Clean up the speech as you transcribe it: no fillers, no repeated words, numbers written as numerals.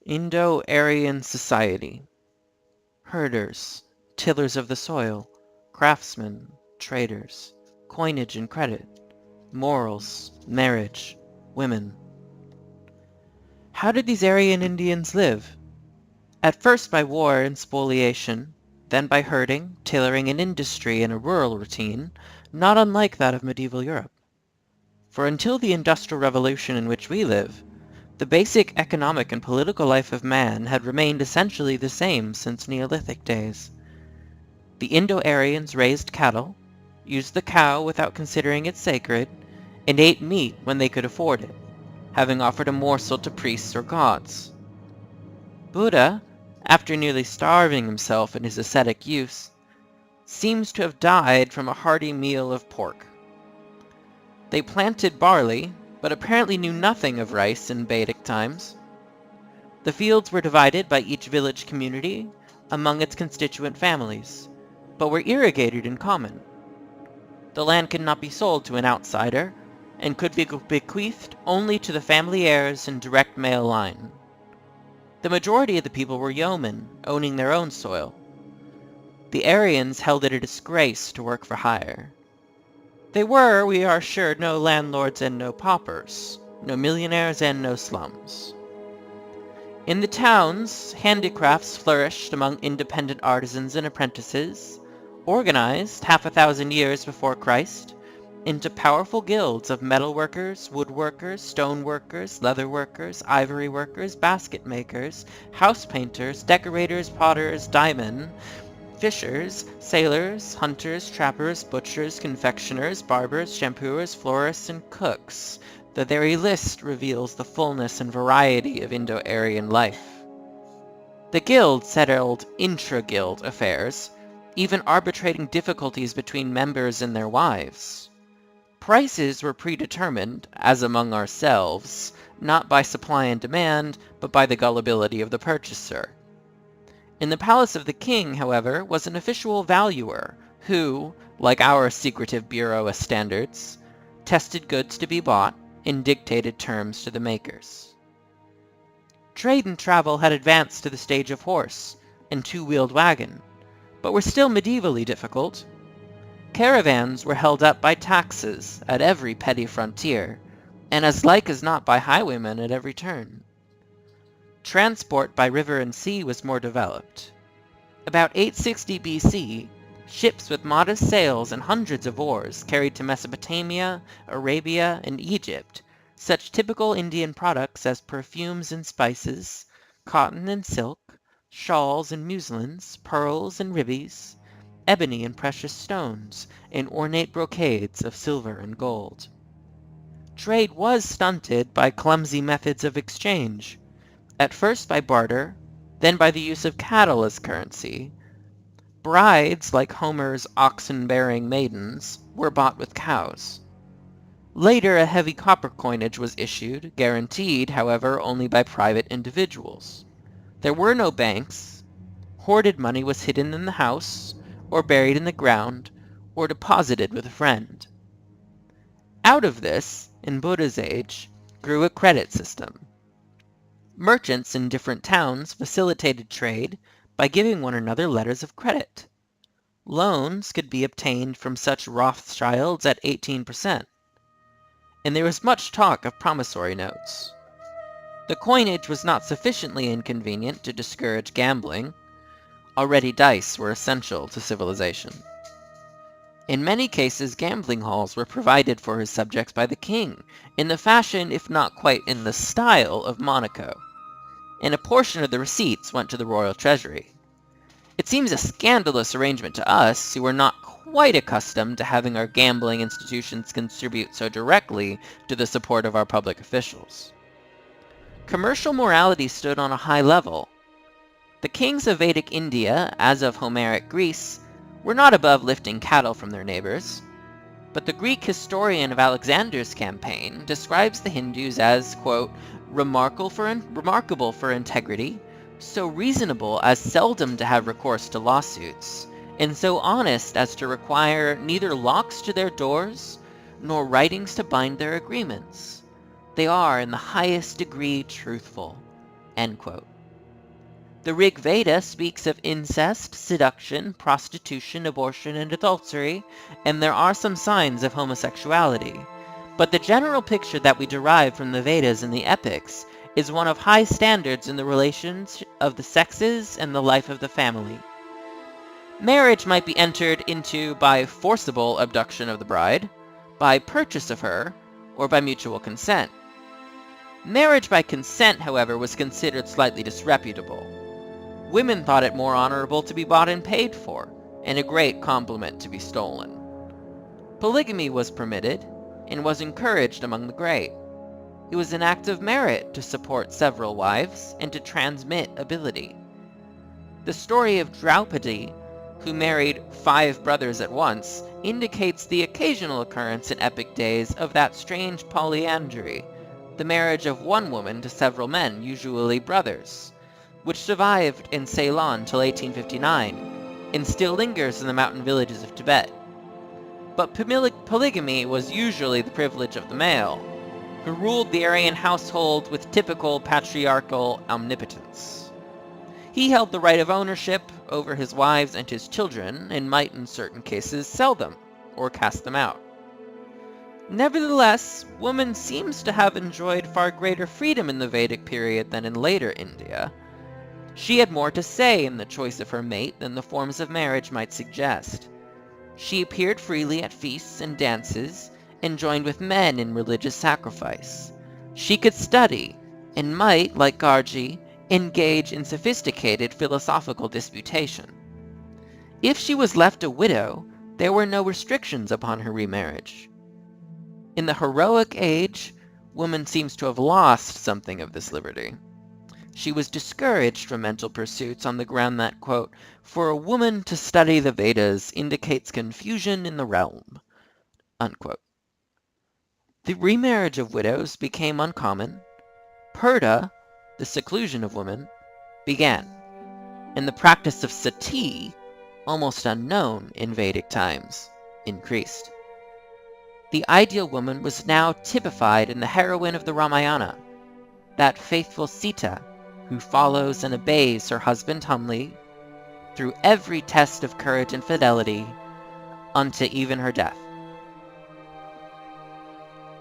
Indo-Aryan society. Herders, tillers of the soil, craftsmen, traders, coinage and credit, morals, marriage, women. How did these Aryan Indians live? At first by war and spoliation, then by herding, tillering, and industry in a rural routine, not unlike that of medieval Europe. For until the Industrial Revolution in which we live, the basic economic and political life of man had remained essentially the same since Neolithic days. The Indo-Aryans raised cattle, used the cow without considering it sacred, and ate meat when they could afford it, having offered a morsel to priests or gods. Buddha, after nearly starving himself in his ascetic youth, seems to have died from a hearty meal of pork. They planted barley, but apparently knew nothing of rice in Vedic times. The fields were divided by each village community among its constituent families, but were irrigated in common. The land could not be sold to an outsider, and could be bequeathed only to the family heirs in direct male line. The majority of the people were yeomen, owning their own soil. The Aryans held it a disgrace to work for hire. They were, we are sure, no landlords and no paupers, no millionaires and no slums. In the towns, handicrafts flourished among independent artisans and apprentices, organized, 500 years before Christ, into powerful guilds of metalworkers, woodworkers, stoneworkers, leatherworkers, ivory workers, basket makers, house painters, decorators, potters, dyemen, fishers, sailors, hunters, trappers, butchers, confectioners, barbers, shampooers, florists, and cooks. The very list reveals the fullness and variety of Indo-Aryan life. The guilds settled intra-guild affairs, even arbitrating difficulties between members and their wives. Prices were predetermined, as among ourselves, not by supply and demand, but by the gullibility of the purchaser. In the palace of the king, however, was an official valuer, who, like our secretive bureau of standards, tested goods to be bought and dictated terms to the makers. Trade and travel had advanced to the stage of horse and two-wheeled wagon, but were still medievally difficult. Caravans were held up by taxes at every petty frontier, and as like as not by highwaymen at every turn. Transport by river and sea was more developed. About 860 BC, ships with modest sails and hundreds of oars carried to Mesopotamia, Arabia, and Egypt such typical Indian products as perfumes and spices, cotton and silk, shawls and muslins, pearls and rubies, ebony and precious stones, and ornate brocades of silver and gold. Trade was stunted by clumsy methods of exchange, at first by barter, then by the use of cattle as currency. Brides, like Homer's oxen-bearing maidens, were bought with cows. Later, a heavy copper coinage was issued, guaranteed, however, only by private individuals. There were no banks. Hoarded money was hidden in the house, or buried in the ground, or deposited with a friend. Out of this, in Buddha's age, grew a credit system. Merchants in different towns facilitated trade by giving one another letters of credit. Loans could be obtained from such Rothschilds at 18%. And there was much talk of promissory notes. The coinage was not sufficiently inconvenient to discourage gambling. Already dice were essential to civilization. In many cases, gambling halls were provided for his subjects by the king, in the fashion, if not quite in the style, of Monaco, and a portion of the receipts went to the royal treasury. It seems a scandalous arrangement to us, who are not quite accustomed to having our gambling institutions contribute so directly to the support of our public officials. Commercial morality stood on a high level. The kings of Vedic India, as of Homeric Greece, were not above lifting cattle from their neighbors, but the Greek historian of Alexander's campaign describes the Hindus as, quote, remarkable for integrity, so reasonable as seldom to have recourse to lawsuits, and so honest as to require neither locks to their doors, nor writings to bind their agreements. They are in the highest degree truthful, end quote. The Rig Veda speaks of incest, seduction, prostitution, abortion, and adultery, and there are some signs of homosexuality. But the general picture that we derive from the Vedas and the epics is one of high standards in the relations of the sexes and the life of the family. Marriage might be entered into by forcible abduction of the bride, by purchase of her, or by mutual consent. Marriage by consent, however, was considered slightly disreputable. Women thought it more honorable to be bought and paid for, and a great compliment to be stolen. Polygamy was permitted, and was encouraged among the great. It was an act of merit to support several wives, and to transmit ability. The story of Draupadi, who married 5 brothers at once, indicates the occasional occurrence in epic days of that strange polyandry, the marriage of one woman to several men, usually brothers, which survived in Ceylon till 1859, and still lingers in the mountain villages of Tibet. But polygamy was usually the privilege of the male, who ruled the Aryan household with typical patriarchal omnipotence. He held the right of ownership over his wives and his children, and might in certain cases sell them, or cast them out. Nevertheless, woman seems to have enjoyed far greater freedom in the Vedic period than in later India. She had more to say in the choice of her mate than the forms of marriage might suggest. She appeared freely at feasts and dances, and joined with men in religious sacrifice. She could study, and might, like Gargi, engage in sophisticated philosophical disputation. If she was left a widow, there were no restrictions upon her remarriage. In the heroic age, woman seems to have lost something of this liberty. She was discouraged from mental pursuits on the ground that, quote, "for a woman to study the Vedas indicates confusion in the realm," unquote. The remarriage of widows became uncommon. Purdah, the seclusion of women, began, and the practice of sati, almost unknown in Vedic times, increased. The ideal woman was now typified in the heroine of the Ramayana, that faithful Sita, who follows and obeys her husband humbly through every test of courage and fidelity unto even her death.